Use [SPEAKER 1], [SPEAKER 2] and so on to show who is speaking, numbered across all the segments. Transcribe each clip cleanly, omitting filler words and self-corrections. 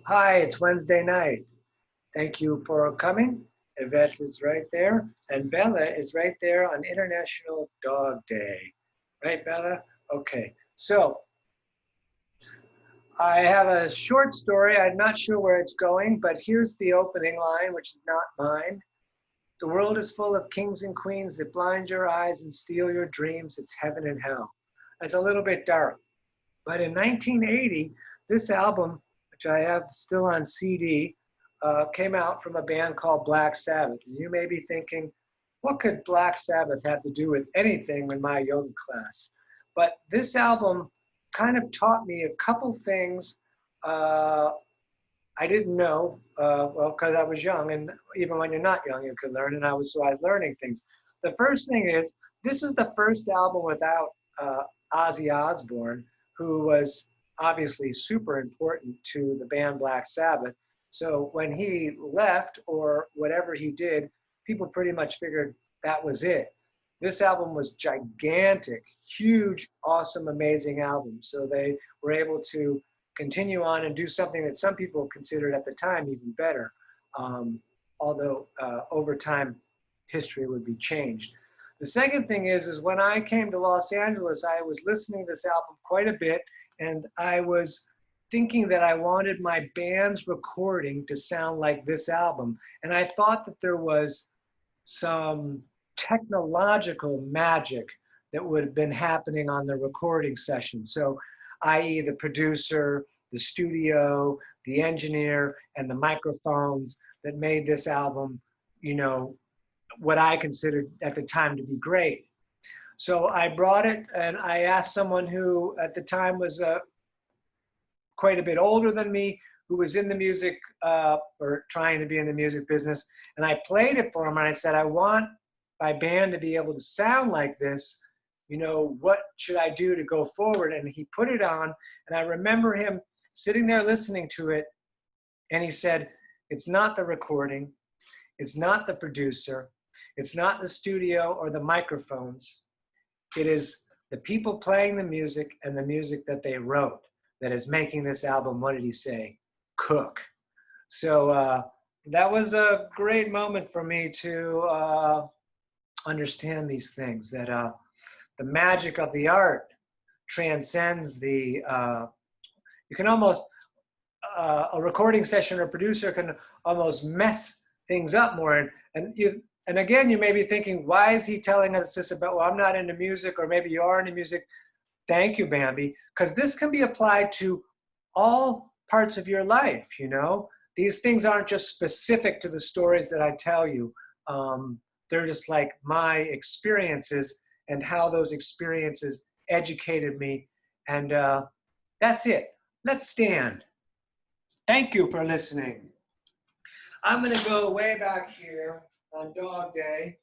[SPEAKER 1] Hi, it's Wednesday night. Thank you for coming. Yvette is right there, and Bella is right there on International Dog Day. Right, Bella? Okay, so I have a short story. I'm not sure where it's going, but here's the opening line, which is not mine. The world is full of kings and queens that blind your eyes and steal your dreams. It's heaven and hell. It's a little bit dark. But in 1980, this album, which I have still on CD, came out from a band called Black Sabbath. And you may be thinking, what could Black Sabbath have to do with anything in my yoga class? But this album kind of taught me a couple things uh, I didn't know, well, because I was young, and even when you're not young, you can learn, and so I was learning things. The first thing is, this is the first album without uh, Ozzy Osbourne, who was obviously super important to the band Black Sabbath. So when he left, or whatever he did, people pretty much figured that was it. This album was gigantic, huge, awesome, amazing album. So they were able to continue on and do something that some people considered at the time even better, although over time history would be changed. The second thing is when I came to Los Angeles, I was listening to this album quite a bit, and I was thinking that I wanted my band's recording to sound like this album. And I thought that there was some technological magic that would have been happening on the recording session. So, i.e., the producer, the studio, the engineer, and the microphones that made this album, you know, what I considered at the time to be great. So I brought it and I asked someone who at the time was quite a bit older than me, who was in the music or trying to be in the music business. And I played it for him and I said, I want my band to be able to sound like this. You know, what should I do to go forward? And he put it on, and I remember him sitting there listening to it, and he said, it's not the recording, it's not the producer, it's not the studio or the microphones. It is the people playing the music and the music that they wrote that is making this album, what did he say? Cook. So that was a great moment for me to understand these things, that the magic of the art transcends the, you can almost, a recording session or producer can almost mess things up more. And again, you may be thinking, why is he telling us this about, well, I'm not into music, or maybe you are into music. Thank you, Bambi, because this can be applied to all parts of your life, you know? These things aren't just specific to the stories that I tell you. They're just like my experiences and how those experiences educated me. And that's it. Let's stand. Thank you for listening. I'm going to go way back here on Dog Day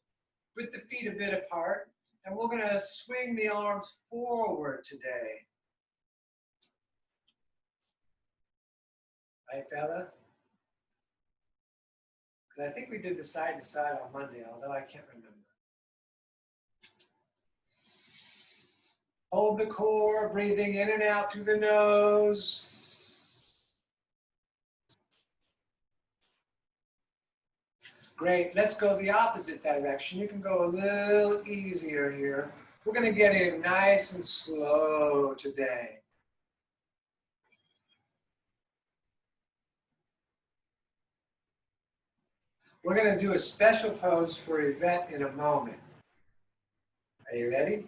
[SPEAKER 1] with the feet a bit apart, and we're going to swing the arms forward today. Right, Bella? Because I think we did the side to side on Monday, although I can't remember. Hold the core, breathing in and out through the nose. Great, let's go the opposite direction. You can go a little easier here. We're going to get in nice and slow today. We're going to do a special pose for Yvette in a moment. Are you ready?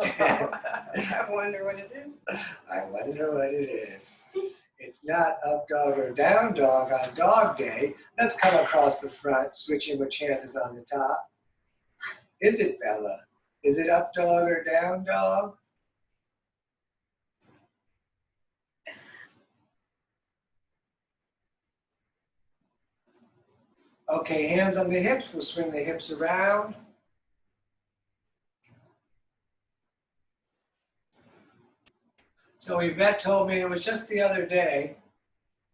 [SPEAKER 2] I wonder what it is.
[SPEAKER 1] I wonder what it is. It's not up dog or down dog on Dog Day. Let's come across the front, switching which hand is on the top. Is it, Bella? Is it up dog or down dog? Okay, hands on the hips. We'll swing the hips around. So Yvette told me, it was just the other day,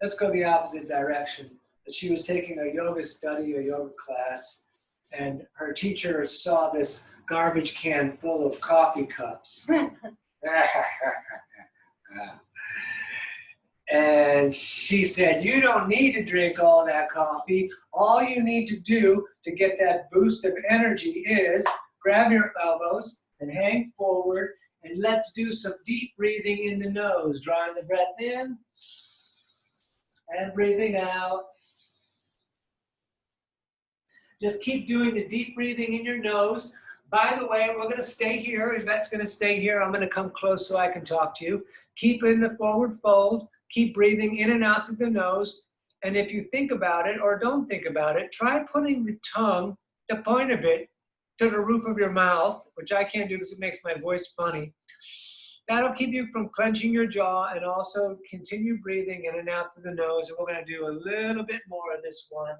[SPEAKER 1] let's go the opposite direction, that she was taking a yoga study, a yoga class, and her teacher saw this garbage can full of coffee cups. And she said, you don't need to drink all that coffee. All you need to do to get that boost of energy is grab your elbows and hang forward, and let's do some deep breathing in the nose, drawing the breath in and breathing out. Just keep doing the deep breathing in your nose. By the way, we're going to stay here. Yvette's going to stay here. I'm going to come close so I can talk to you. Keep in the forward fold. Keep breathing in and out through the nose. And if you think about it or don't think about it, try putting the tongue, the point of it, to the roof of your mouth, which I can't do because it makes my voice funny. That'll keep you from clenching your jaw, and also continue breathing in and out through the nose. And we're going to do a little bit more of this one.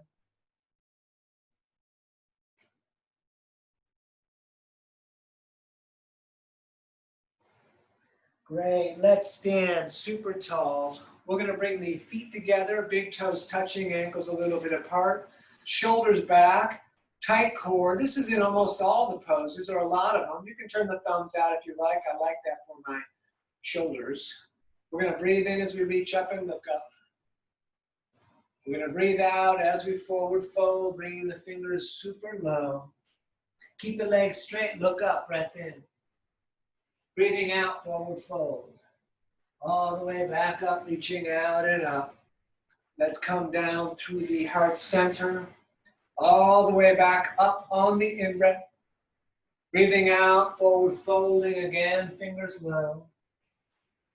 [SPEAKER 1] Great, let's stand super tall. We're gonna bring the feet together, big toes touching, ankles a little bit apart, shoulders back, tight core. This is in almost all the poses, or a lot of them. You can turn the thumbs out if you like. I like that for my shoulders. We're gonna breathe in as we reach up and look up. We're gonna breathe out as we forward fold, bringing the fingers super low. Keep the legs straight, look up, breath in. Breathing out, forward fold. All the way back up, reaching out and up. Let's come down through the heart center. All the way back up on the in-breath. Breathing out, forward folding again, fingers low.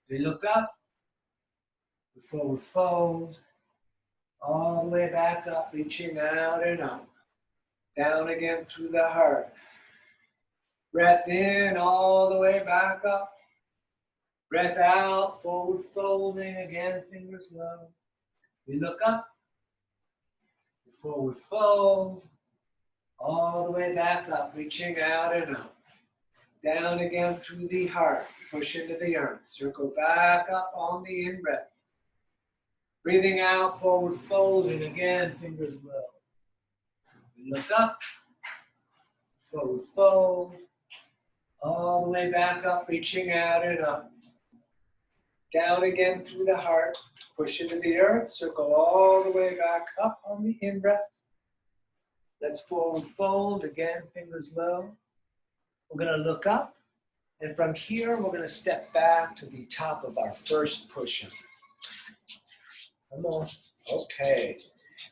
[SPEAKER 1] We look up, we forward fold. All the way back up, reaching out and up. Down again through the heart. Breath in, all the way back up. Breath out, forward folding, again, fingers low. We look up, we forward fold, all the way back up, reaching out and up. Down again through the heart, push into the earth. Circle back up on the in-breath. Breathing out, forward folding, again, fingers low. We look up, forward fold, all the way back up, reaching out and up. Down again through the heart, push into the earth, circle all the way back up on the in-breath. Let's forward fold, again, fingers low. We're gonna look up, and from here, we're gonna step back to the top of our first push-up. Come on, okay.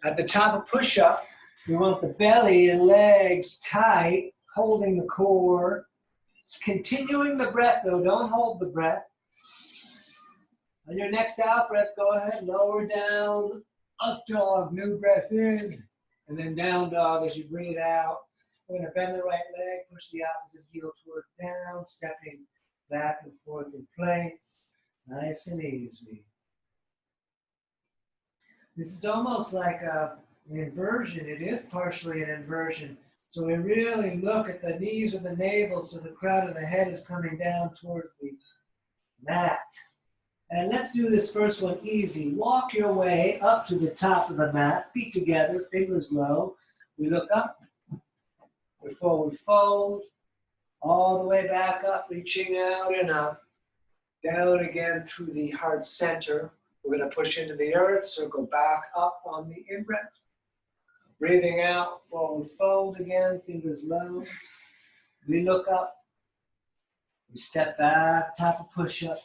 [SPEAKER 1] At the top of push-up, we want the belly and legs tight, holding the core. It's continuing the breath though, don't hold the breath. On your next out breath, go ahead, lower down, up dog, new breath in, and then down dog as you breathe out. We're gonna bend the right leg, push the opposite heel towards down, stepping back and forth in place, nice and easy. This is almost like an inversion. It is partially an inversion. So we really look at the knees or the navel so the crown of the head is coming down towards the mat. And let's do this first one easy. Walk your way up to the top of the mat, feet together, fingers low. We look up, we forward fold, all the way back up, reaching out and up. Down again through the heart center. We're going to push into the earth, circle back up on the in-breath. Breathing out, forward fold again, fingers low. We look up, we step back, top of push-up.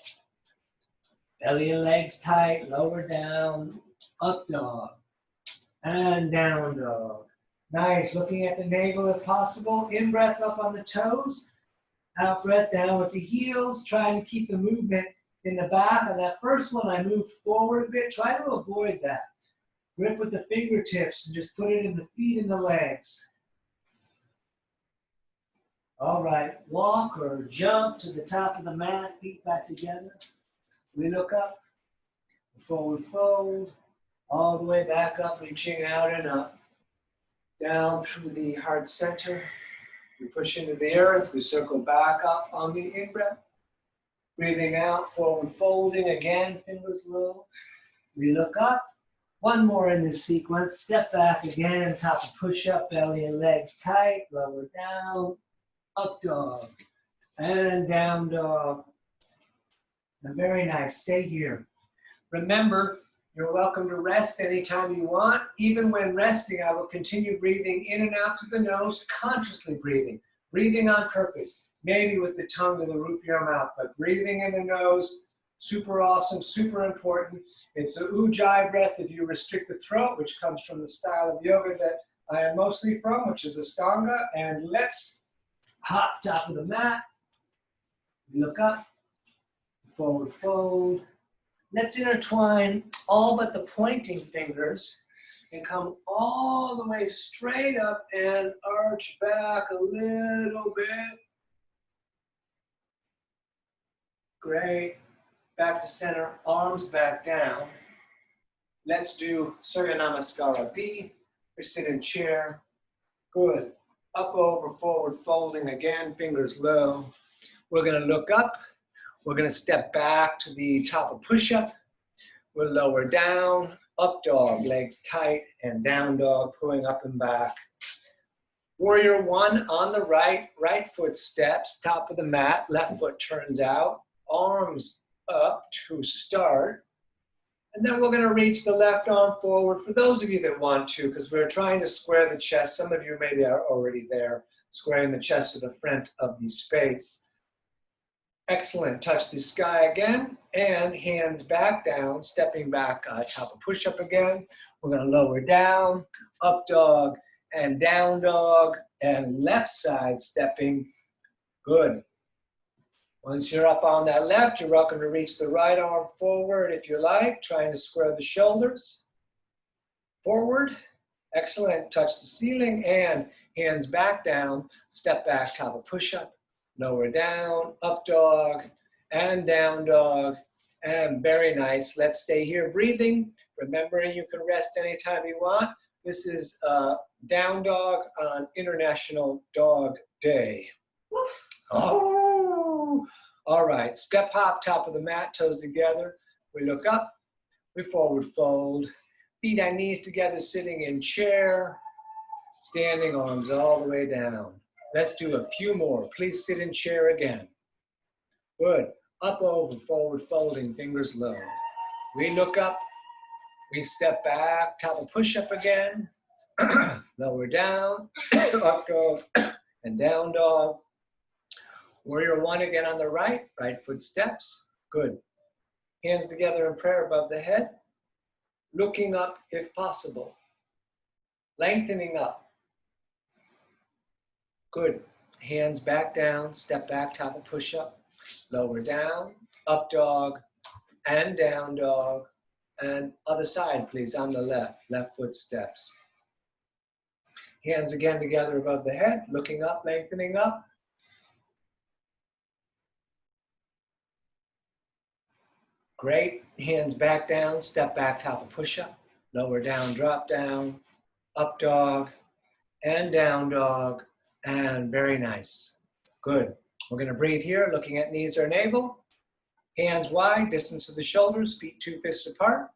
[SPEAKER 1] Belly and legs tight, lower down, up dog, and down dog. Nice, looking at the navel if possible. In-breath up on the toes, out-breath down with the heels, trying to keep the movement in the back. On that first one, I moved forward a bit. Try to avoid that. Grip with the fingertips and just put it in the feet and the legs. All right, walk or jump to the top of the mat, feet back together. We look up, forward fold, all the way back up, reaching out and up. Down through the heart center. We push into the earth, we circle back up on the in-breath. Breathing out, forward folding, again, fingers low. We look up. One more in this sequence. Step back again, top of push-up, belly and legs tight, lower down, up dog, and down dog. And very nice, stay here. Remember, you're welcome to rest anytime you want. Even when resting, I will continue breathing in and out through the nose, consciously breathing. Breathing on purpose, maybe with the tongue to the roof of your mouth, but breathing in the nose, super awesome, super important. It's a ujjayi breath if you restrict the throat, which comes from the style of yoga that I am mostly from, which is Ashtanga. And let's hop top of the mat, look up, forward fold. Let's intertwine all but the pointing fingers and come all the way straight up and arch back a little bit. Great. Back to center, arms back down. Let's do Surya Namaskara B. We sit in chair. Good. Up, over, forward, folding again, fingers low. We're going to look up. We're going to step back to the top of push-up. We'll lower down, up dog, legs tight, and down dog, pulling up and back. Warrior one on the right, right foot steps, top of the mat, left foot turns out, arms up to start. And then we're going to reach the left arm forward for those of you that want to, because we're trying to square the chest. Some of you maybe are already there, squaring the chest to the front of the space. Excellent. Touch the sky again, and hands back down, stepping back, top of push-up again. We're going to lower down, up dog, and down dog, and left side stepping. Good. Once you're up on that left, you're welcome to reach the right arm forward if you like, trying to square the shoulders. Forward. Excellent. Touch the ceiling, and hands back down, step back, top of push-up. Lower down, up dog, and down dog, and very nice. Let's stay here breathing. Remembering you can rest anytime you want. This is down dog on International Dog Day. Oh! All right, step hop, top of the mat, toes together. We look up, we forward fold. Feet and knees together, sitting in chair. Standing arms all the way down. Let's do a few more. Please sit in chair again. Good. Up, over, forward, folding, fingers low. We look up. We step back, top of push-up again. Lower down, up dog, and down dog. Warrior one again on the right. Right foot steps. Good. Hands together in prayer above the head. Looking up if possible. Lengthening up. Good. Hands back down, step back, top of push-up, lower down, up dog, and down dog, and other side, please, on the left, left foot steps. Hands again together above the head, looking up, lengthening up. Great. Hands back down, step back, top of push-up, lower down, drop down, up dog, and down dog. And very nice. Good. We're going to breathe here, looking at knees or navel. Hands wide, distance to the shoulders, feet 2 fists apart.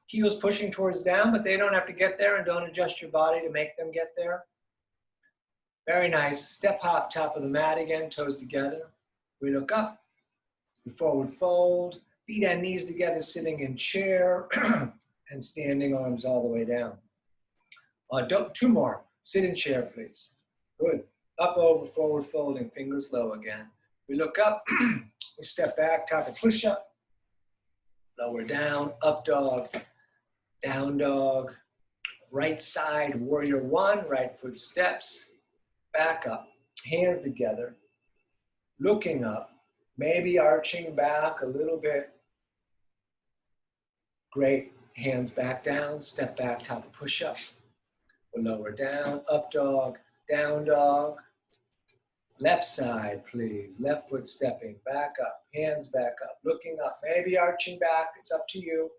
[SPEAKER 1] Heels pushing towards down, but they don't have to get there, and don't adjust your body to make them get there. Very nice. Step hop, top of the mat again, toes together. We look up, we forward fold, feet and knees together, sitting in chair, and standing arms all the way down. Two more. Sit in chair, please. Good. Up, over, forward, folding, fingers low again. We look up, we step back, top of push-up, lower down, up dog, down dog, right side, warrior one, right foot steps, back up, hands together, looking up, maybe arching back a little bit. Great. Hands back down, step back, top of push-up, lower down, up dog, down dog, left side, please. Left foot stepping, back up, hands back up, looking up, maybe arching back, it's up to you.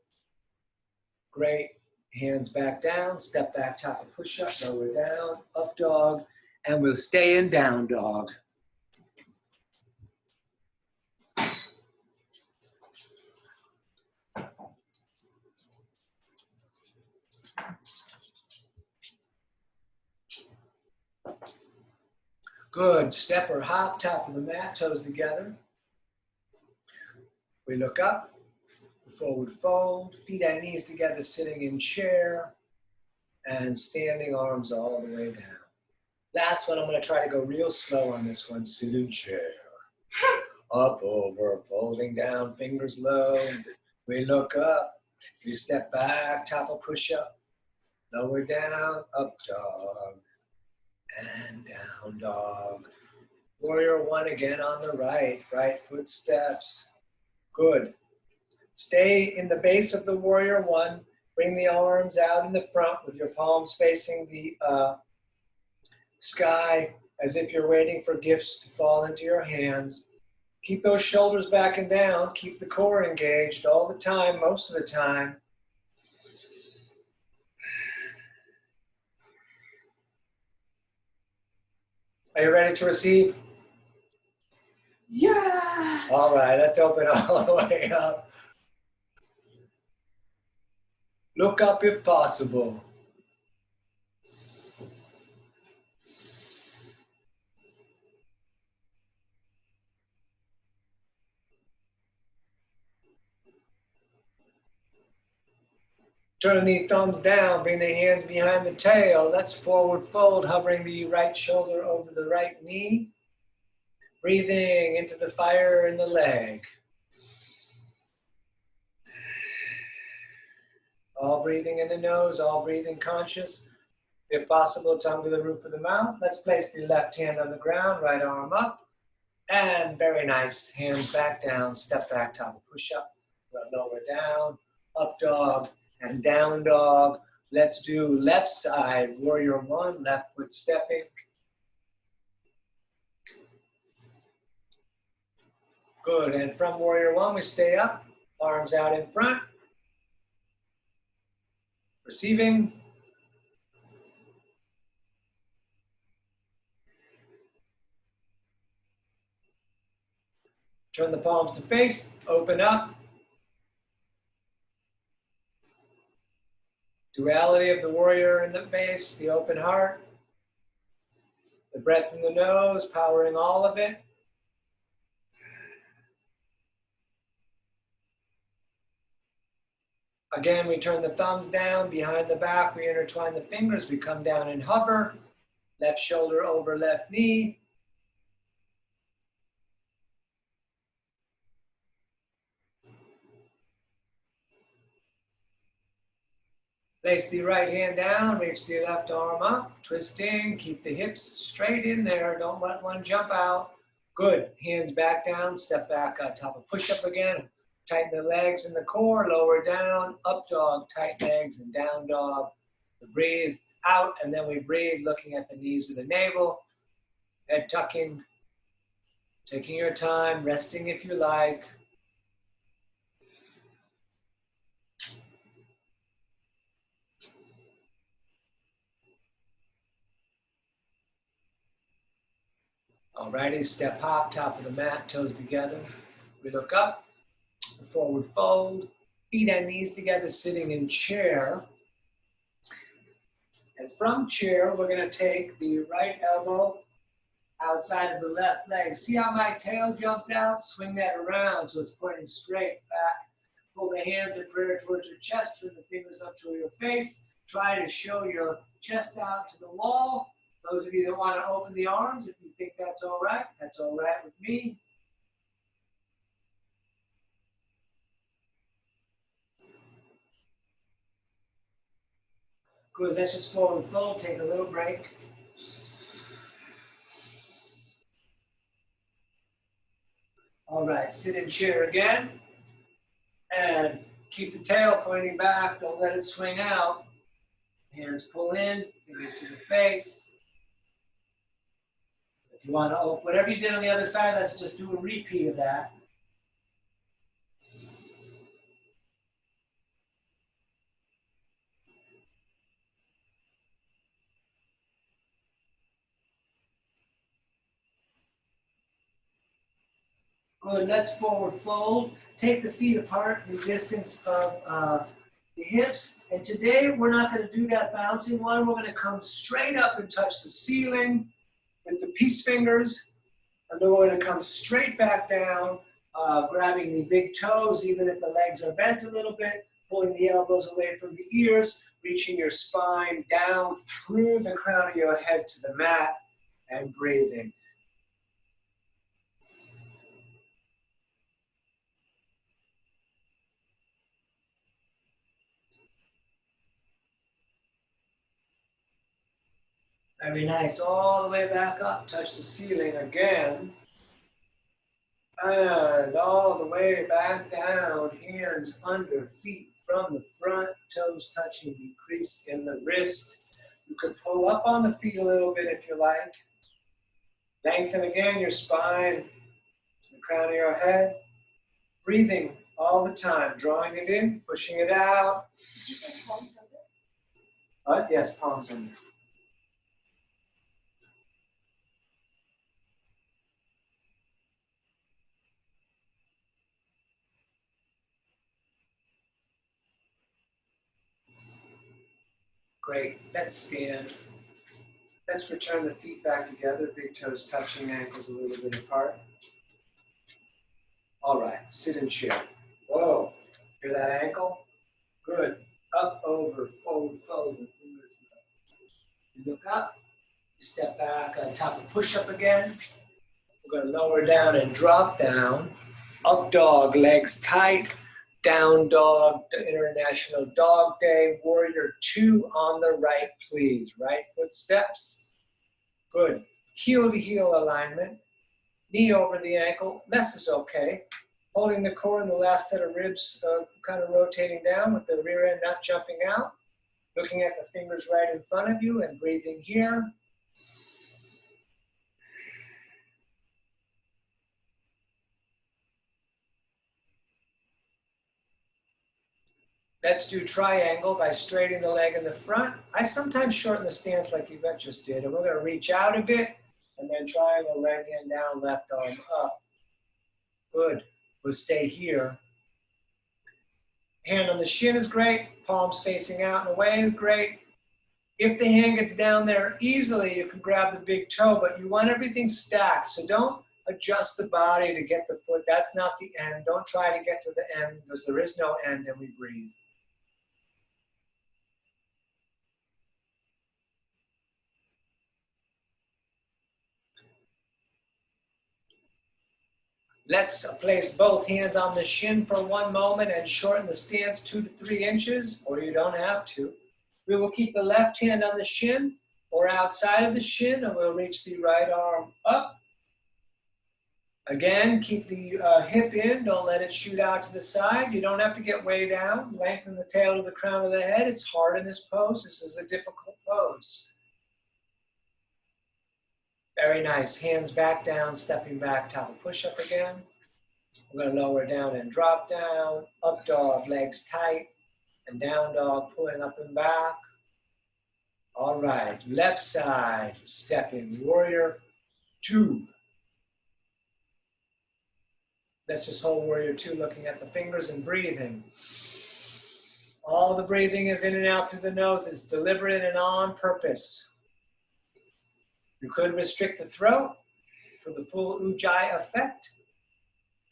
[SPEAKER 1] Great. Hands back down, step back, top of push-up, lower down, up dog, and we'll stay in down dog. Good. Step or hop, top of the mat, toes together. We look up, forward fold, feet and knees together, sitting in chair, and standing arms all the way down. Last one, I'm going to try to go real slow on this one. Sit in chair. Up, over, folding down, fingers low. We look up, we step back, top of push-up. Lower down, up dog, and down dog. Warrior one again on the right foot steps. Good. Stay in the base of the warrior one. Bring the arms out in the front with your palms facing the sky as if you're waiting for gifts to fall into your hands. Keep those shoulders back and down. Keep the core engaged all the time, most of the time. Are you ready to receive?
[SPEAKER 2] Yeah.
[SPEAKER 1] All right, let's open all the way up. Look up if possible. Turn the thumbs down, bring the hands behind the tail. Let's forward fold, hovering the right shoulder over the right knee. Breathing into the fire in the leg. All breathing in the nose, all breathing conscious. If possible, tongue to the roof of the mouth. Let's place the left hand on the ground, right arm up. And very nice, hands back down, step back, top of push-up. Lower down, up dog, and down dog. Let's do left side, warrior one, left foot stepping. Good, and from warrior one, we stay up, arms out in front. Receiving. Turn the palms to face, open up. Duality of the warrior in the face, the open heart. The breath in the nose, powering all of it. Again, we turn the thumbs down, behind the back, we intertwine the fingers, we come down and hover. Left shoulder over left knee. Place the right hand down, reach the left arm up, twisting, keep the hips straight in there, don't let one jump out. Good, hands back down, step back, top of push-up again. Tighten the legs and the core, lower down, up dog, tight legs and down dog. Breathe out, and then we breathe, looking at the knees of the navel. Head tucking, taking your time, resting if you like. Alrighty, step hop, top of the mat, toes together. We look up, forward fold, feet and knees together, sitting in chair. And from chair, we're going to take the right elbow outside of the left leg. See how my tail jumped out? Swing that around so it's pointing straight back. Pull the hands in prayer towards your chest, turn the fingers up to your face. Try to show your chest out to the wall. Those of you that want to open the arms, if you think that's all right with me. Good, let's just forward fold, take a little break. All right, sit in chair again. And keep the tail pointing back, don't let it swing out. Hands pull in, fingers to the face. If you want to open, whatever you did on the other side, let's just do a repeat of that. Good, let's forward fold. Take the feet apart the distance of the hips. And today we're not going to do that bouncing one. We're going to come straight up and touch the ceiling with the peace fingers. And then we're going to come straight back down Grabbing the big toes, even if the legs are bent a little bit, pulling the elbows away from the ears, reaching your spine down through the crown of your head to the mat, and breathing. Very nice. All the way back up. Touch the ceiling again. And all the way back down. Hands under feet from the front. Toes touching the crease in the wrist. You could pull up on the feet a little bit if you like. Lengthen again your spine. The crown of your head. Breathing all the time. Drawing it in. Pushing it out.
[SPEAKER 2] Did you say palms under?
[SPEAKER 1] What? Yes, palms under. Great. Let's stand. Let's return the feet back together. Big toes touching, ankles a little bit apart. All right. Sit and chair. Whoa. Hear that ankle? Good. Up, over, forward, fold. You look up. You step back on top of push-up again. We're going to lower down and drop down. Up dog, legs tight. Down dog, International Dog Day. Warrior 2 on the right, please. Right foot steps. Good. Heel to heel alignment. Knee over the ankle. Less is okay. Holding the core and the last set of ribs kind of rotating down with the rear end not jumping out. Looking at the fingers right in front of you and breathing here. Let's do triangle by straightening the leg in the front. I sometimes shorten the stance like Yvette just did. And we're going to reach out a bit and then triangle, right hand down, left arm up. Good. We'll stay here. Hand on the shin is great. Palms facing out and away is great. If the hand gets down there easily, you can grab the big toe, but you want everything stacked. So don't adjust the body to get the foot. That's not the end. Don't try to get to the end because there is no end, and we breathe. Let's place both hands on the shin for 1 moment and shorten the stance 2 to 3 inches, or you don't have to. We will keep the left hand on the shin or outside of the shin, and we'll reach the right arm up. Again, keep the hip in. Don't let it shoot out to the side. You don't have to get way down. Lengthen the tail to the crown of the head. It's hard in this pose. This is a difficult pose. Very nice. Hands back down, stepping back, top of push-up again. We're going to lower down and drop down. Up dog, legs tight. And down dog, pulling up and back. All right. Left side, stepping. Warrior 2. Let's just hold Warrior 2, looking at the fingers and breathing. All the breathing is in and out through the nose. It's deliberate and on purpose. You could restrict the throat for the full Ujjayi effect.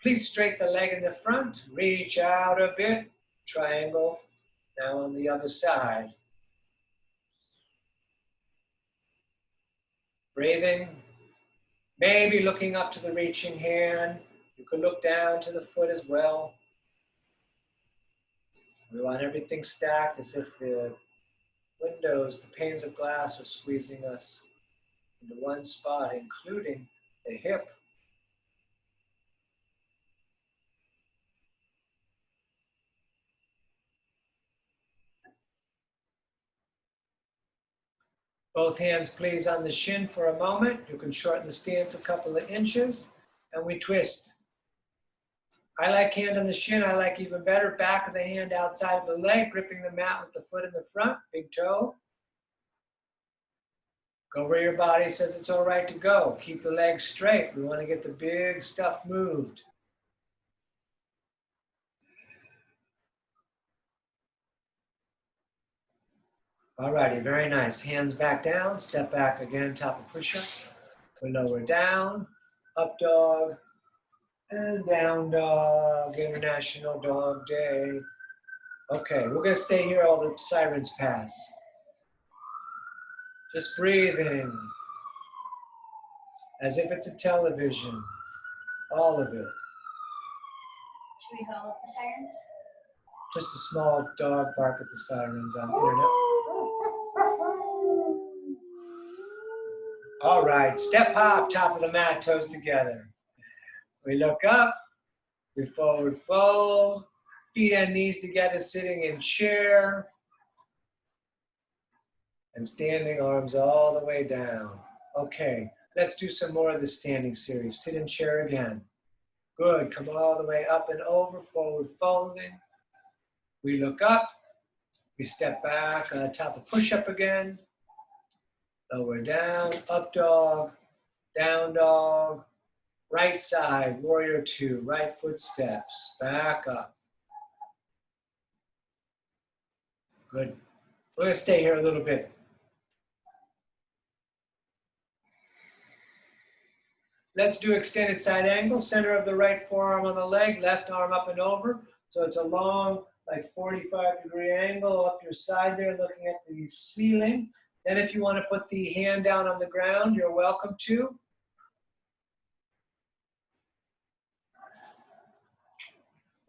[SPEAKER 1] Please straighten the leg in the front. Reach out a bit. Triangle. Now on the other side. Breathing. Maybe looking up to the reaching hand. You could look down to the foot as well. We want everything stacked as if the windows, the panes of glass are squeezing us into one spot, including the hip. Both hands, please, on the shin for a moment. You can shorten the stance a couple of inches, and we twist. I like hand on the shin. I like even better back of the hand outside of the leg, gripping the mat with the foot in the front, big toe. Go where your body says it's all right to go. Keep the legs straight. We want to get the big stuff moved. All righty, very nice. Hands back down, step back again, top of push-up. We lower down, up dog, And down dog, International Dog Day. Okay, we're gonna stay here all the sirens pass. Just breathing, as if it's a television, all of it.
[SPEAKER 3] Should we follow the sirens?
[SPEAKER 1] Just a small dog bark at the sirens on the internet. All right, step hop, top of the mat, toes together. We look up, we forward fold, feet and knees together, sitting in chair. And standing arms all the way down. Okay, let's do some more of the standing series. Sit in chair again. Good, come all the way up and over, forward folding. We look up, we step back on the top of push-up again. Lower down, up dog, down dog. Right side, warrior two, right foot steps, back up. Good. We're gonna stay here a little bit. Let's do extended side angle, center of the right forearm on the leg, left arm up and over. So it's a long, like 45-degree angle up your side there, looking at the ceiling. Then if you want to put the hand down on the ground, you're welcome to.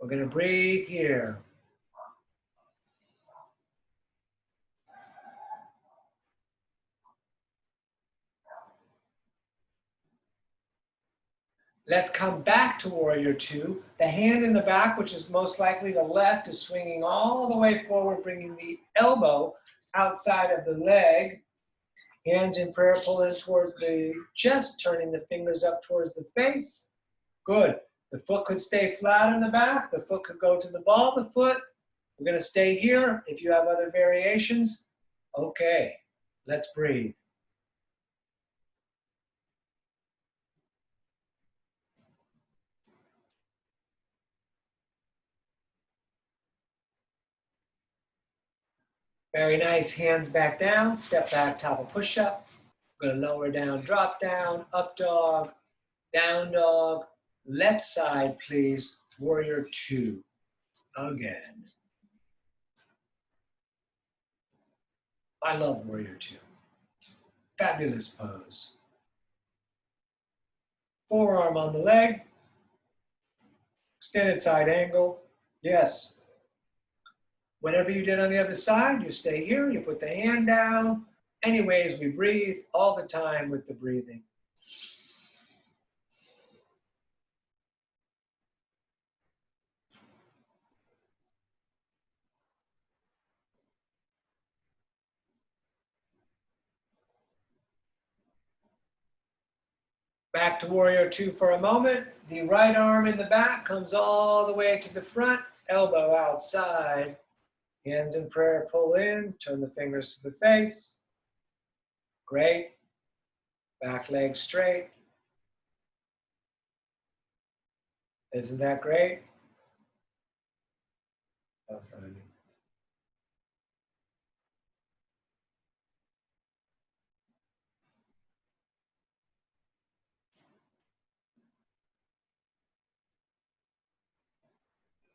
[SPEAKER 1] We're going to breathe here. Let's come back to warrior two. The hand in the back, which is most likely the left, is swinging all the way forward, bringing the elbow outside of the leg. Hands in prayer, pull in towards the chest, turning the fingers up towards the face. Good. The foot could stay flat in the back. The foot could go to the ball of the foot. We're going to stay here. If you have other variations, okay. Let's breathe. Very nice. Hands back down. Step back, top of push-up. We're going to lower down, drop down, up dog, down dog. Left side, please. Warrior two. Again. I love warrior two. Fabulous pose. Forearm on the leg. Extended side angle. Yes. Whatever you did on the other side, you stay here, you put the hand down. Anyways, we breathe all the time with the breathing. Back to warrior two for a moment. The right arm in the back comes all the way to the front, elbow outside. Hands in prayer, pull in, turn the fingers to the face. Great. Back leg straight. Isn't that great? Okay.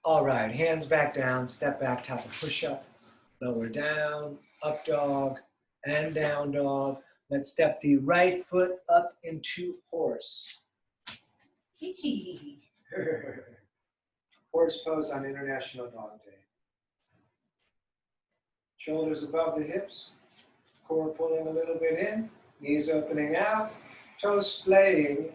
[SPEAKER 1] All right, hands back down, step back, top of push-up, lower down, up dog, and down dog. Let's step the right foot up into horse. Horse pose on International Dog Day. Shoulders above the hips, core pulling a little bit in, knees opening out, toes splaying.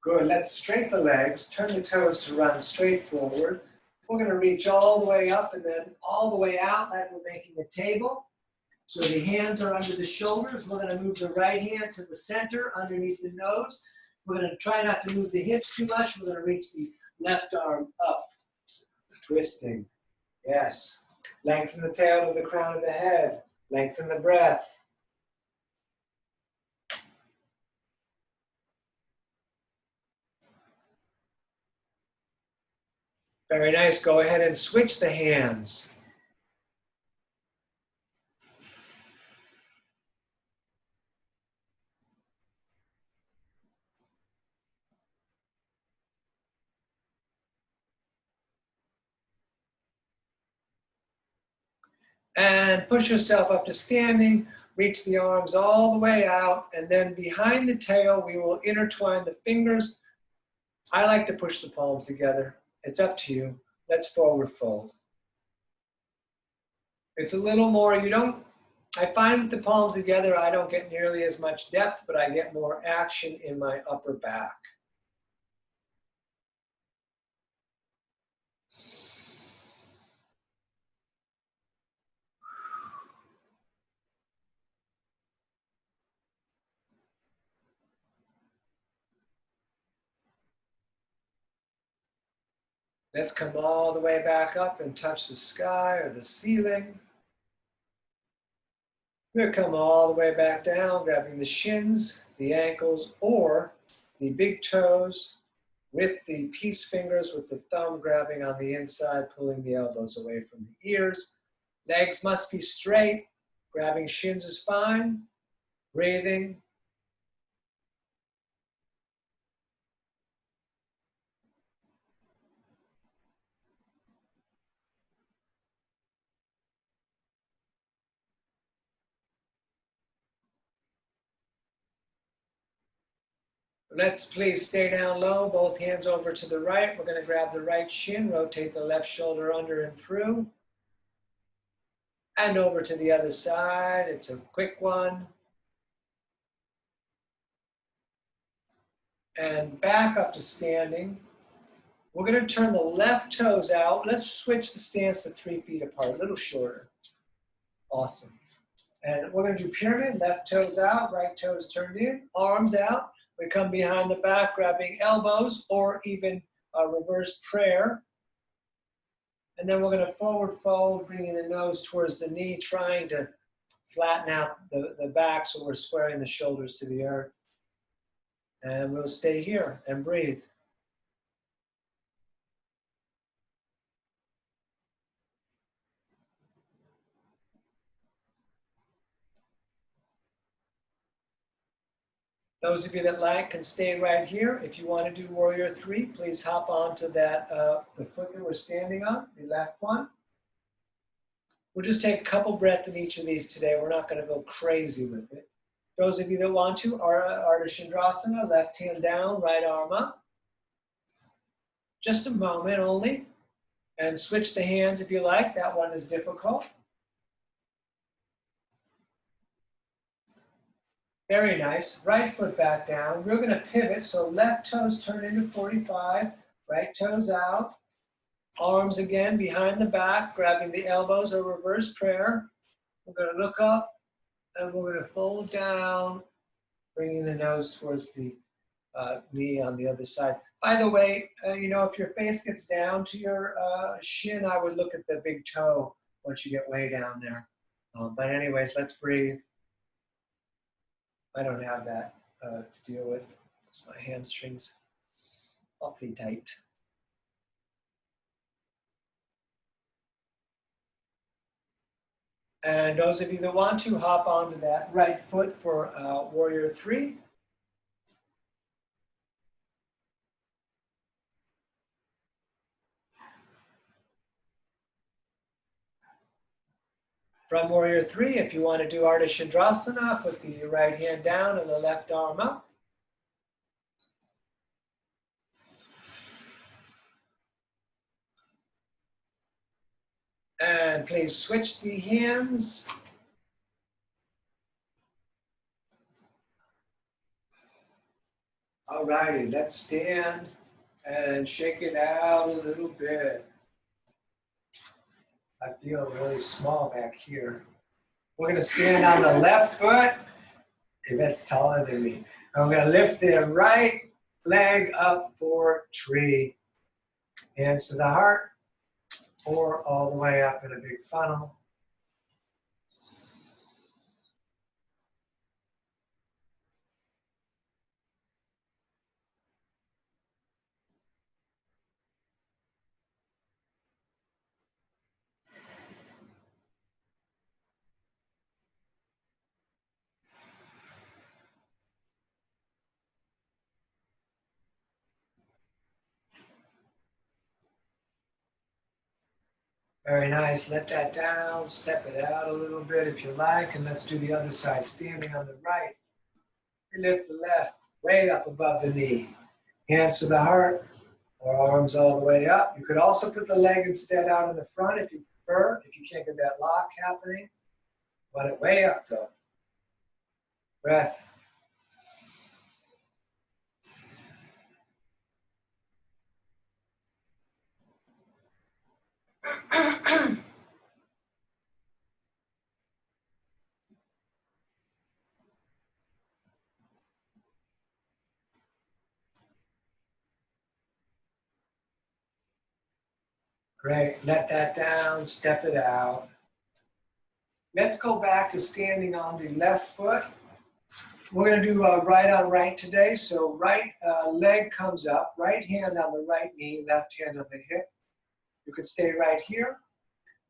[SPEAKER 1] Good, let's straighten the legs, turn the toes to run straight forward. We're gonna reach all the way up and then all the way out like we're making a table. So the hands are under the shoulders. We're gonna move the right hand to the center underneath the nose. We're gonna try not to move the hips too much. We're gonna reach the left arm up. Twisting, yes. Lengthen the tail to the crown of the head. Lengthen the breath. Very nice. Go ahead and switch the hands. And push yourself up to standing. Reach the arms all the way out. And then behind the tail, we will intertwine the fingers. I like to push the palms together. It's up to you. Let's forward fold. It's a little more, I find with the palms together, I don't get nearly as much depth, but I get more action in my upper back. Let's come all the way back up and touch the sky or the ceiling. We're going to come all the way back down, grabbing the shins, the ankles, or the big toes with the peace fingers, with the thumb grabbing on the inside, pulling the elbows away from the ears. Legs must be straight. Grabbing shins is fine. Breathing. Let's please stay down low, both hands over to the right. We're going to grab the right shin, rotate the left shoulder under and through. And over to the other side. It's a quick one. And back up to standing. We're going to turn the left toes out. Let's switch the stance to 3 feet apart, a little shorter. Awesome. And we're going to do pyramid, left toes out, right toes turned in, arms out. We come behind the back, grabbing elbows, or even a reverse prayer. And then we're going to forward fold, bringing the nose towards the knee, trying to flatten out the back so we're squaring the shoulders to the earth. And we'll stay here and breathe. Those of you that like can stay right here. If you want to do Warrior 3, please hop onto that, the foot that we're standing on, the left one. We'll just take a couple breaths in each of these today. We're not going to go crazy with it. Those of you that want to, Ardha Chandrasana, left hand down, right arm up. Just a moment only. And switch the hands if you like. That one is difficult. Very nice. Right foot back down. We're going to pivot. So left toes turn into 45. Right toes out. Arms again behind the back, grabbing the elbows or reverse prayer. We're going to look up and we're going to fold down, bringing the nose towards the knee on the other side. By the way, if your face gets down to your shin, I would look at the big toe once you get way down there. But anyways, let's breathe. I don't have that to deal with. It's my hamstrings awfully tight. And those of you that want to, hop onto that right foot for Warrior 3. From Warrior 3, if you want to do Ardha Chandrasana, put the right hand down and the left arm up. And please switch the hands. All righty, let's stand and shake it out a little bit. I feel really small back here. We're going to stand on the left foot. Yvette's taller than me. I'm going to lift the right leg up for tree. Hands to the heart, or all the way up in a big funnel. Very nice. Let that down. Step it out a little bit if you like. And let's do the other side. Standing on the right. We lift the left way up above the knee. Hands to the heart or arms all the way up. You could also put the leg instead out in the front if you prefer, if you can't get that lock happening. Want it way up though. Breath. Great. Let that down. Step it out. Let's go back to standing on the left foot. We're going to do right on right today. So right leg comes up, right hand on the right knee, left hand on the hip. You could stay right here.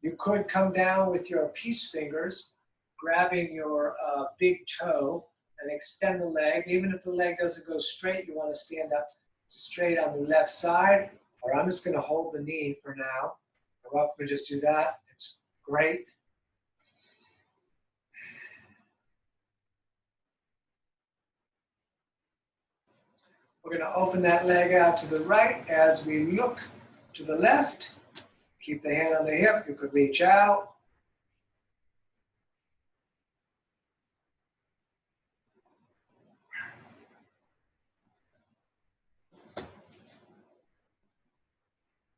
[SPEAKER 1] You could come down with your peace fingers, grabbing your big toe and extend the leg. Even if the leg doesn't go straight, you want to stand up straight on the left side. Or I'm just going to hold the knee for now. I'm going to just do that. It's great. We're going to open that leg out to the right as we look to the left. Keep the hand on the hip. You could reach out.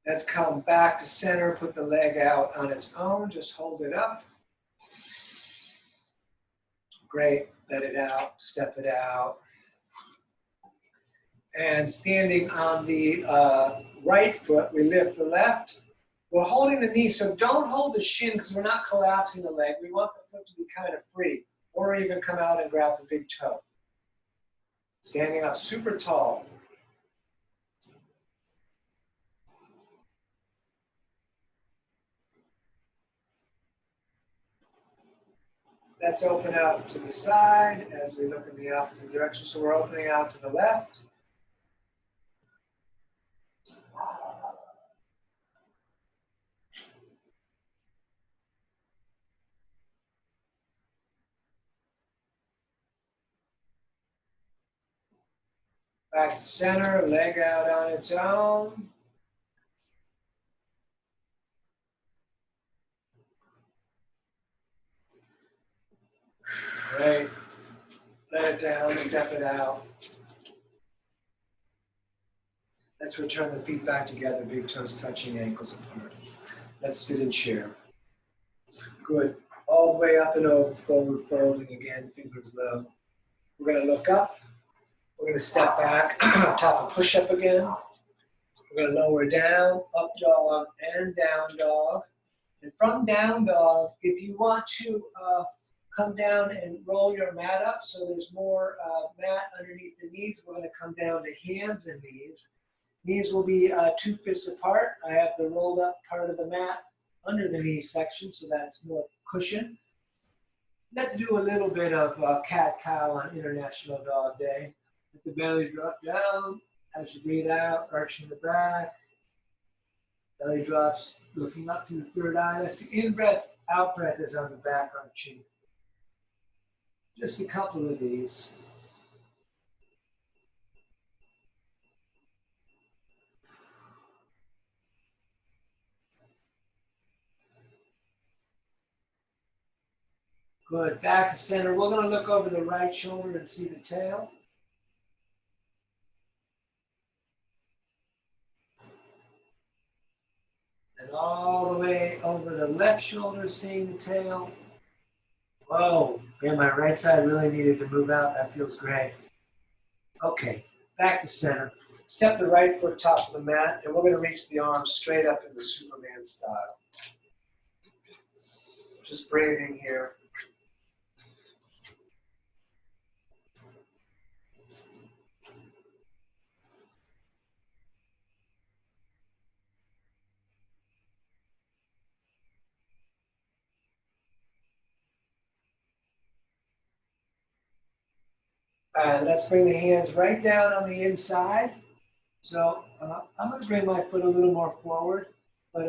[SPEAKER 1] Let's come back to center. Put the leg out on its own. Just hold it up. Great. Let it out. Step it out. And standing on the right foot, we lift the left. We're holding the knee, so don't hold the shin because we're not collapsing the leg. We want the foot to be kind of free, or even come out and grab the big toe. Standing up super tall. Let's open out to the side as we look in the opposite direction. So we're opening out to the left. Back to center, leg out on its own. Great. Let it down, step it out. Let's return the feet back together, big toes touching, ankles apart. Let's sit and share. Good. All the way up and over, forward folding again, fingers low. We're going to look up. We're going to step back, top of push-up again. We're going to lower down, up dog, and down dog. And from down dog, if you want to come down and roll your mat up so there's more mat underneath the knees, we're going to come down to hands and knees. Knees will be 2 fists apart. I have the rolled up part of the mat under the knee section, so that's more cushion. Let's do a little bit of cat-cow on International Dog Day. Let the belly drop down as you breathe out, arching the back. Belly drops, looking up to the third eye. That's the in-breath, out-breath is on the back arching. Just a couple of these. Good, back to center. We're going to look over the right shoulder and see the tail. And all the way over the left shoulder, seeing the tail. Whoa, man, my right side really needed to move out. That feels great. Okay, back to center. Step the right foot top of the mat, and we're going to reach the arms straight up in the Superman style. Just breathing here. And let's bring the hands right down on the inside. So I'm going to bring my foot a little more forward, but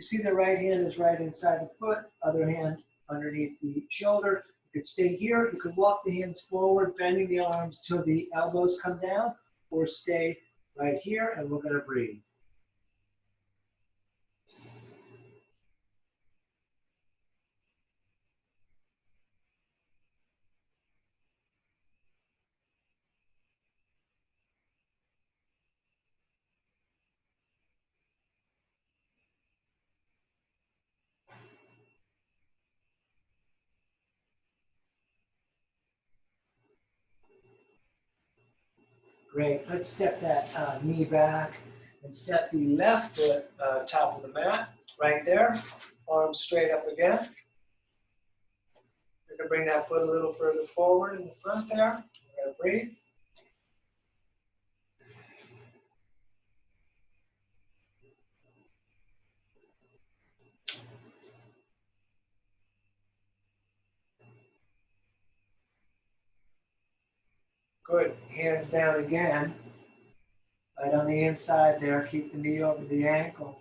[SPEAKER 1] You see the right hand is right inside the foot, other hand underneath the shoulder. You could stay here. You could walk the hands forward, bending the arms till the elbows come down, or stay right here, and we're going to breathe. Great. Let's step that knee back and step the left foot top of the mat right there. Arms straight up again. We're going to bring that foot a little further forward in the front there. We're going to breathe. Good. Hands down again. Right on the inside there. Keep the knee over the ankle.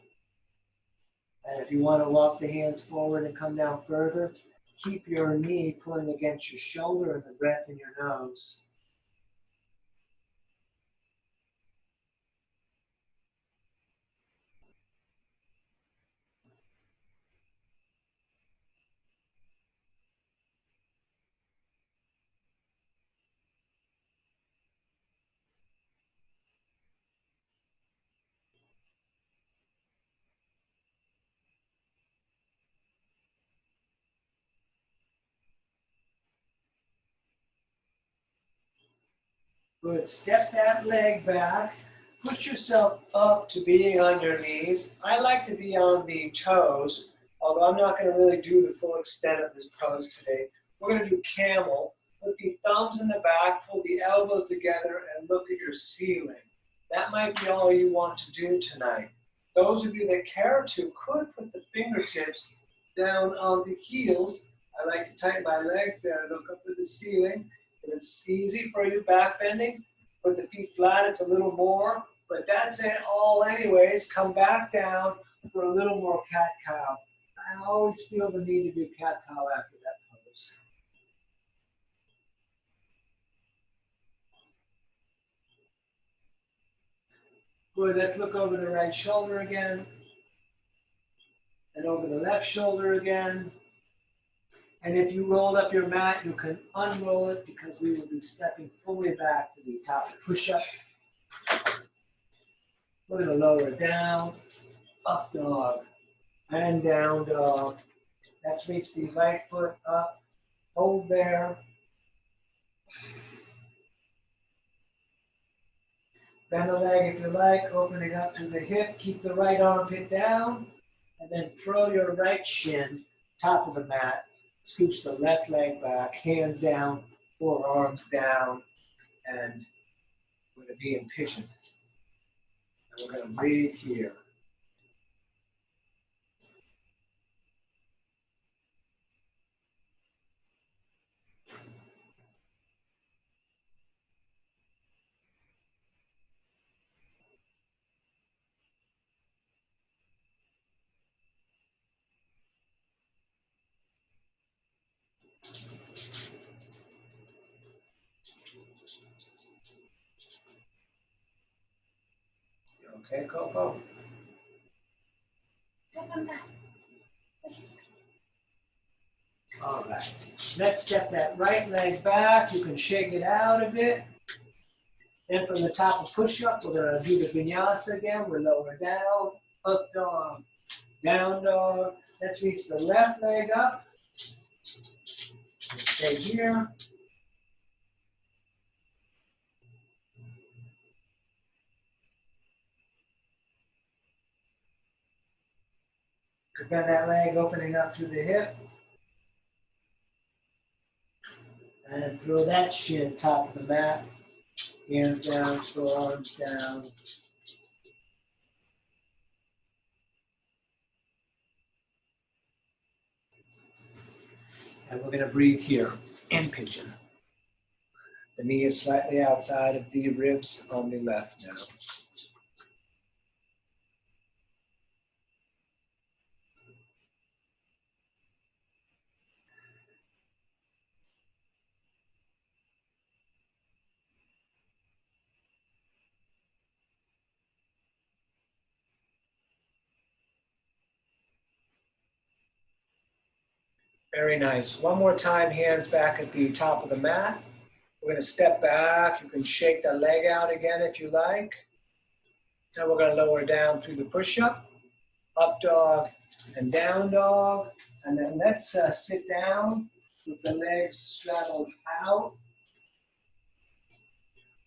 [SPEAKER 1] And if you want to walk the hands forward and come down further, keep your knee pulling against your shoulder and the breath in your nose. Good. Step that leg back. Push yourself up to being on your knees. I like to be on the toes, although I'm not going to really do the full extent of this pose today. We're going to do camel. Put the thumbs in the back, pull the elbows together, and look at your ceiling. That might be all you want to do tonight. Those of you that care to could put the fingertips down on the heels. I like to tighten my legs there and look up at the ceiling. If it's easy for you back bending, put the feet flat, it's a little more, but that's it all anyways. Come back down for a little more cat-cow. I always feel the need to do cat-cow after that pose. Good, let's look over the right shoulder again, and over the left shoulder again. And if you rolled up your mat, you can unroll it because we will be stepping fully back to the top push-up. We're going to lower down, up dog, and down dog. Let's reach the right foot up, hold there. Bend the leg if you like, opening up to the hip. Keep the right armpit down, and then throw your right shin top of the mat. Scooch the left leg back, hands down, forearms down, and we're going to be in pigeon. And we're going to breathe here. Okay, Coco? All right. Let's step that right leg back. You can shake it out a bit. Then from the top of push-up, we're going to do the vinyasa again. We're lower down, up dog, down dog. Let's reach the left leg up. Stay here. Bend that leg, opening up to the hip. And throw that shin top of the mat. Hands down, forearms down. And we're going to breathe here in pigeon. The knee is slightly outside of the ribs on the left now. Very nice. One more time, hands back at the top of the mat. We're going to step back. You can shake the leg out again if you like. Then we're going to lower down through the push-up, up dog and down dog. And then let's sit down with the legs straddled out.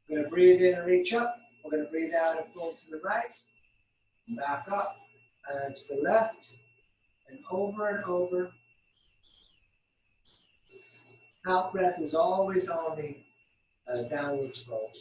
[SPEAKER 1] We're going to breathe in and reach up. We're going to breathe out and fold to the right. Back up and to the left. And over. Out breath is always on the downward fold.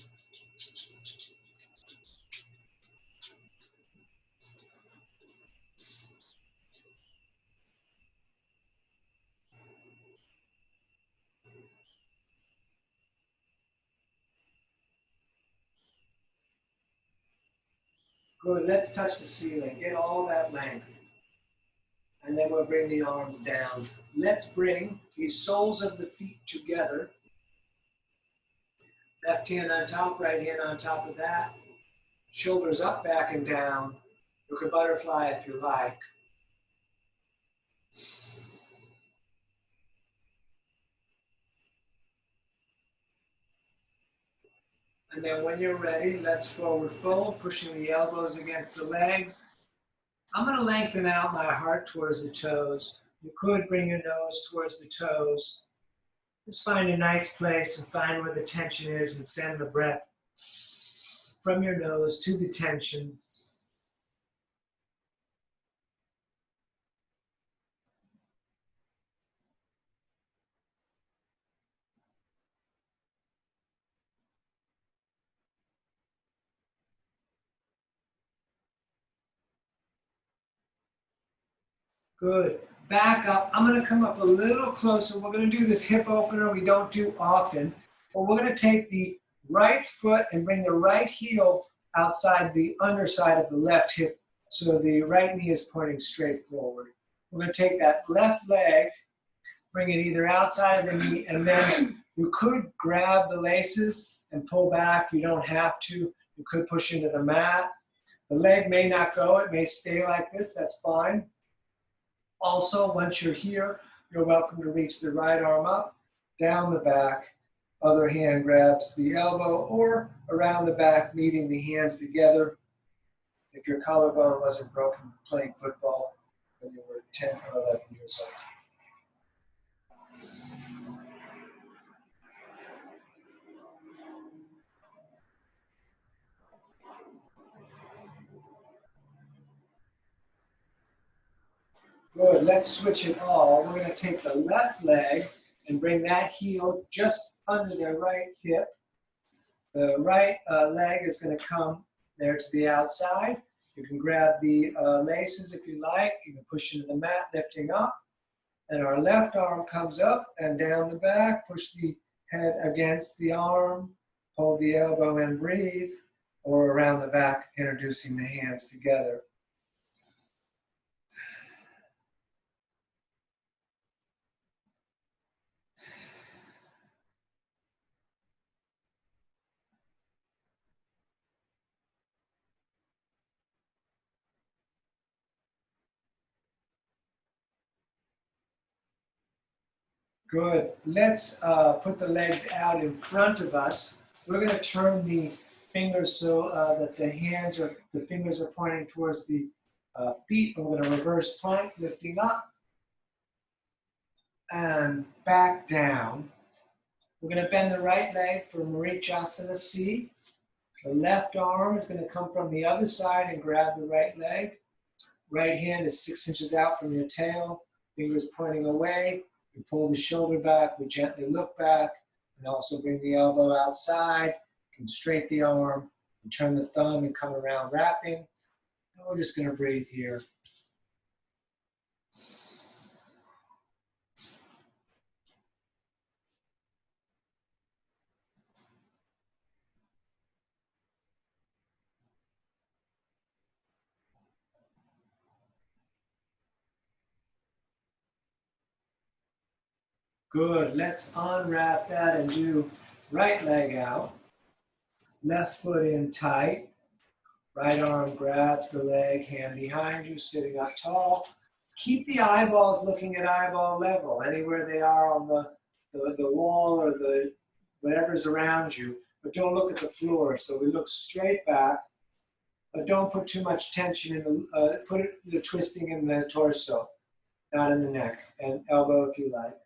[SPEAKER 1] Good, let's touch the ceiling. Get all that length. And then we'll bring the arms down. Let's bring the soles of the feet together. Left hand on top, right hand on top of that. Shoulders up, back, and down. You can butterfly if you like. And then when you're ready, let's forward fold, pushing the elbows against the legs. I'm going to lengthen out my heart towards the toes. You could bring your nose towards the toes. Just find a nice place and find where the tension is and send the breath from your nose to the tension. Good. Back up. I'm going to come up a little closer. We're going to do this hip opener we don't do often. But we're going to take the right foot and bring the right heel outside the underside of the left hip so the right knee is pointing straight forward. We're going to take that left leg, bring it either outside of the knee, and then you could grab the laces and pull back. You don't have to. You could push into the mat. The leg may not go. It may stay like this. That's fine. Also, once you're here, you're welcome to reach the right arm up, down the back. Other hand grabs the elbow or around the back, meeting the hands together. If your collarbone wasn't broken playing football when you were 10 or 11 years old. Good, let's switch it all. We're going to take the left leg and bring that heel just under the right hip. The right leg is going to come there to the outside. You can grab the laces if you like. You can push into the mat, lifting up. And our left arm comes up and down the back. Push the head against the arm. Hold the elbow and breathe. Or around the back, introducing the hands together. Good. Let's put the legs out in front of us. We're going to turn the fingers so that the fingers are pointing towards the feet. And we're going to reverse plank, lifting up and back down. We're going to bend the right leg for Marichasana C. The left arm is going to come from the other side and grab the right leg. Right hand is 6 inches out from your tail, fingers pointing away. We pull the shoulder back, we gently look back, and also bring the elbow outside. You can straighten the arm, and turn the thumb and come around wrapping. And we're just going to breathe here. Good, let's unwrap that and do right leg out. Left foot in tight. Right arm grabs the leg, hand behind you, sitting up tall. Keep the eyeballs looking at eyeball level, anywhere they are on the wall or the whatever's around you, but don't look at the floor. So we look straight back, but don't put too much tension in put the twisting in the torso, not in the neck, and elbow if you like.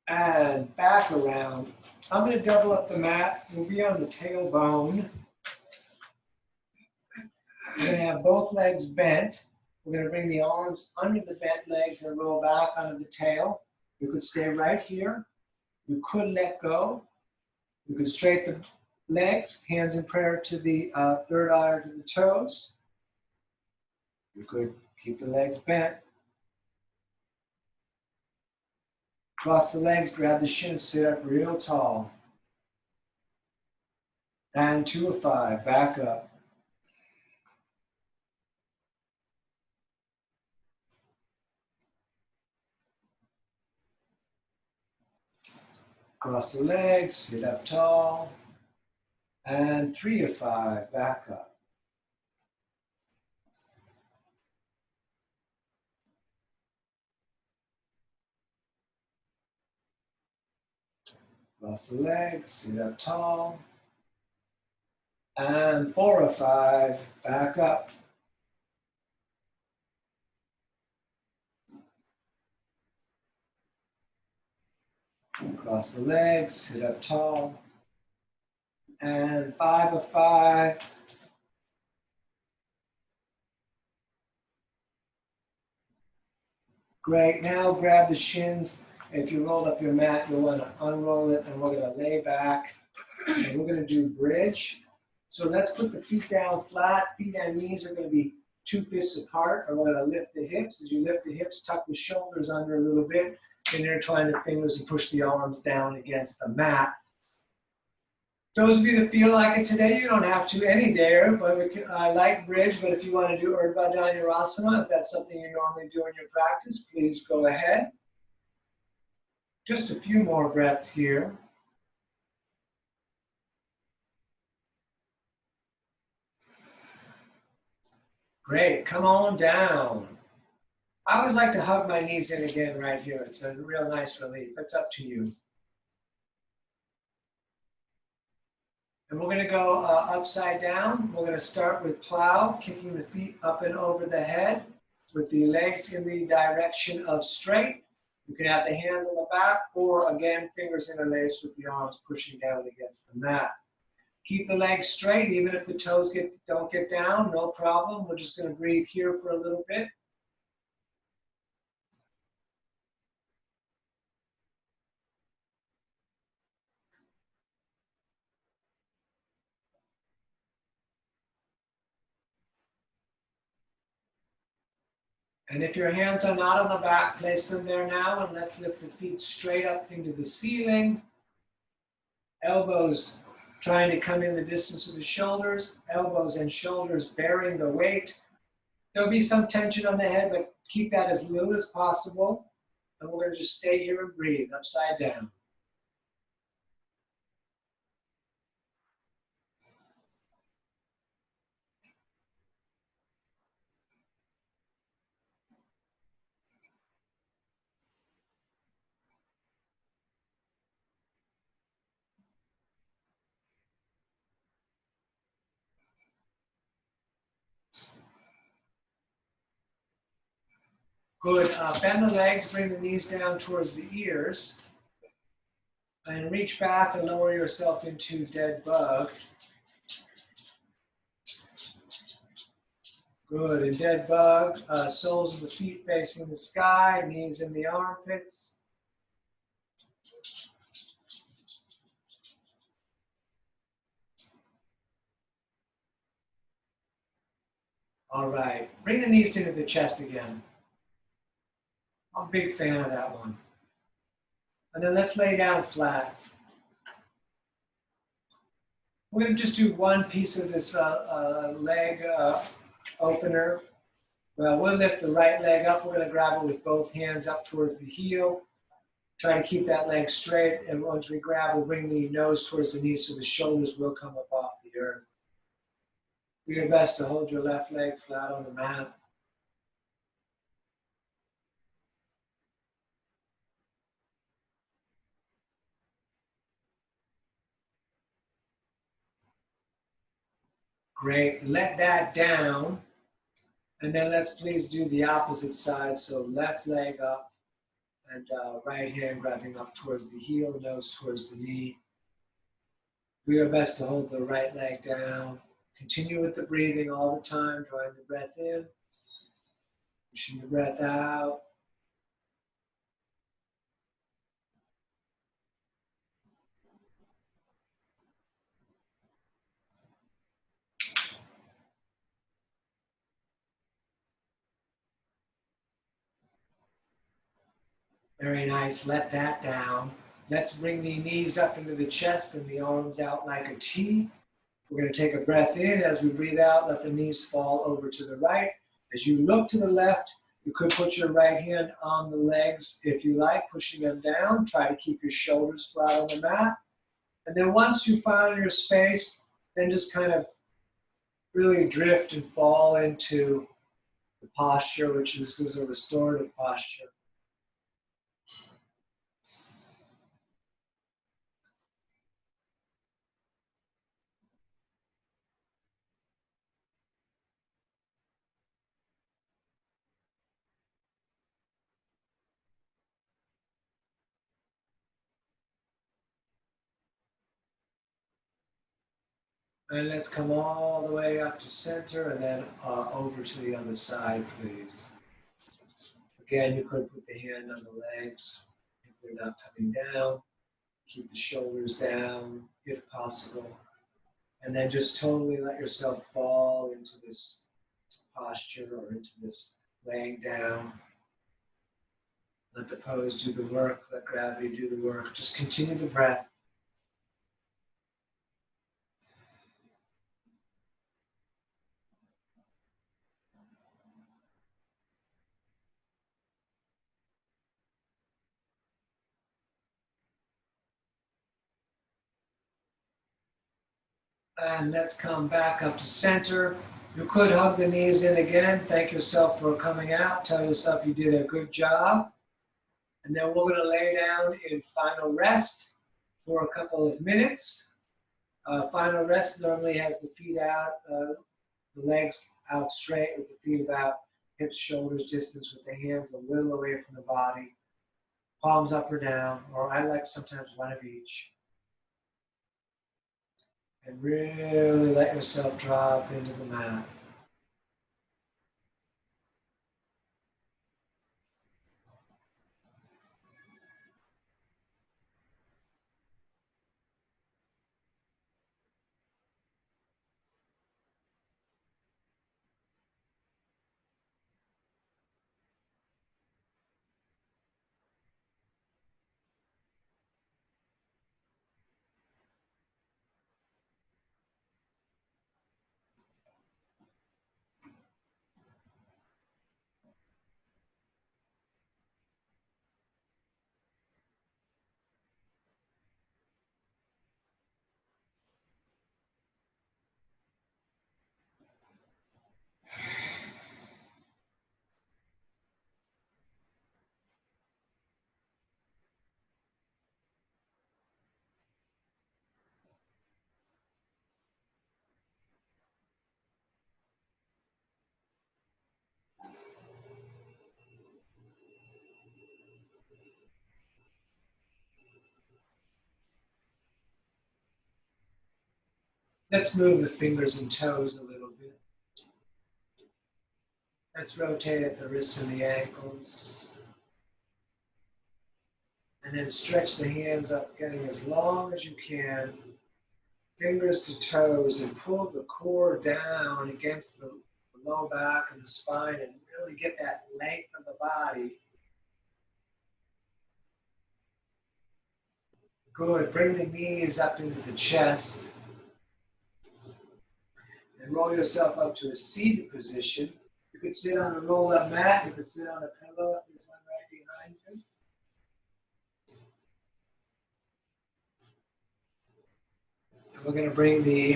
[SPEAKER 1] And back around. I'm going to double up the mat. We'll be on the tailbone. We're going to have both legs bent. We're going to bring the arms under the bent legs and roll back onto the tail. You could stay right here. You could let go. You could straighten the legs, hands in prayer to the third eye or to the toes. You could keep the legs bent. Cross the legs, grab the shins, sit up real tall. And 2 of 5, back up. Cross the legs, sit up tall. And 3 of 5, back up. Cross the legs, sit up tall. And 4 of 5, back up. Cross the legs, sit up tall. And 5 of 5. Great, now grab the shins. If you rolled up your mat, you'll want to unroll it, and we're going to lay back. And we're going to do bridge. So let's put the feet down flat. Feet and knees are going to be 2 fists apart. And we're going to lift the hips. As you lift the hips, tuck the shoulders under a little bit. Intertwine the fingers and push the arms down against the mat. Those of you that feel like it today, you don't have to any day, but I like bridge, but if you want to do Urdhva Dhanurasana, if that's something you normally do in your practice, please go ahead. Just a few more breaths here. Great, come on down. I always like to hug my knees in again right here. It's a real nice relief. It's up to you. And we're going to go upside down. We're going to start with plow, kicking the feet up and over the head with the legs in the direction of straight. You can have the hands on the back, or again, fingers interlaced with the arms pushing down against the mat. Keep the legs straight, even if the toes don't get down, no problem. We're just going to breathe here for a little bit. And if your hands are not on the back, place them there now, and let's lift the feet straight up into the ceiling. Elbows trying to come in the distance of the shoulders, elbows and shoulders bearing the weight. There'll be some tension on the head, but keep that as little as possible. And we're going to just stay here and breathe upside down. Good. Bend the legs, bring the knees down towards the ears. And reach back and lower yourself into dead bug. Good. In dead bug, soles of the feet facing the sky, knees in the armpits. All right. Bring the knees into the chest again. I'm a big fan of that one. And then let's lay down flat. We're going to just do one piece of this leg opener. Well, we'll lift the right leg up. We're going to grab it with both hands up towards the heel. Try to keep that leg straight. And once we grab, we'll bring the nose towards the knee so the shoulders will come up off the earth. Do your best to hold your left leg flat on the mat. Great. Let that down. And then let's please do the opposite side. So left leg up and right hand grabbing up towards the heel, nose towards the knee. Do your best to hold the right leg down. Continue with the breathing all the time, drawing the breath in, pushing the breath out. Very nice. Let that down. Let's bring the knees up into the chest and the arms out like a T. We're going to take a breath in. As we breathe out, let the knees fall over to the right. As you look to the left, you could put your right hand on the legs if you like, pushing them down. Try to keep your shoulders flat on the mat. And then once you find your space, then just kind of really drift and fall into the posture, which is a restorative posture. And let's come all the way up to center and then over to the other side, please. Again, you could put the hand on the legs if they're not coming down. Keep the shoulders down if possible. And then just totally let yourself fall into this posture or into this laying down. Let the pose do the work, let gravity do the work. Just continue the breath. And let's come back up to center. You could hug the knees in again. Thank yourself for coming out. Tell yourself you did a good job. And then we're going to lay down in final rest for a couple of minutes. Final rest normally has the feet out, the legs out straight with the feet about hips, shoulders distance with the hands a little away from the body. Palms up or down, or I like sometimes one of each. And really let yourself drop into the mat. Let's move the fingers and toes a little bit. Let's rotate at the wrists and the ankles. And then stretch the hands up, getting as long as you can. Fingers to toes, and pull the core down against the low back and the spine and really get that length of the body. Good. Bring the knees up into the chest. roll yourself up to a seated position. You could sit on a roll-up mat. You could sit on a pillow. There's one right behind you. And we're going to bring the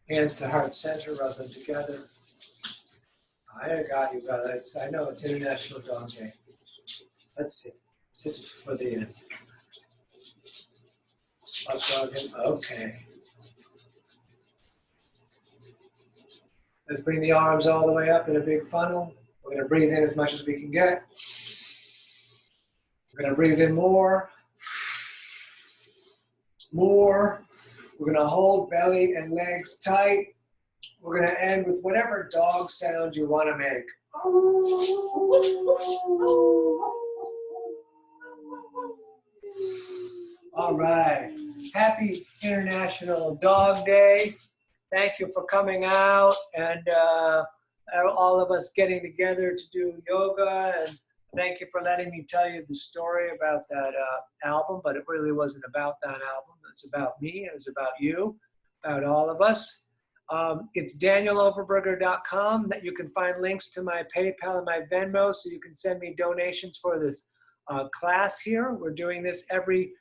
[SPEAKER 1] hands to heart center, rub them together. I got you, brother. I know it's International Dog Day. Let's sit. Sit for the end. Up dog him. Okay. Let's bring the arms all the way up in a big funnel. We're going to breathe in as much as we can get. We're going to breathe in more. More. We're going to hold belly and legs tight. We're going to end with whatever dog sound you want to make. All right. Happy International Dog Day. Thank you for coming out and all of us getting together to do yoga. And thank you for letting me tell you the story about that album, but it really wasn't about that album. It's about me. It was about you, about all of us. It's danieloverberger.com that you can find links to my PayPal and my Venmo so you can send me donations for this class here. We're doing this every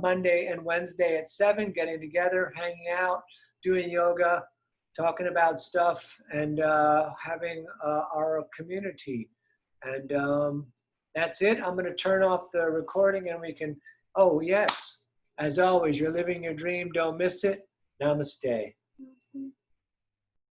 [SPEAKER 1] Monday and Wednesday at 7, getting together, hanging out, doing yoga, talking about stuff, and having our community. And that's it. I'm going to turn off the recording and we can, oh yes, as always, you're living your dream. Don't miss it. Namaste.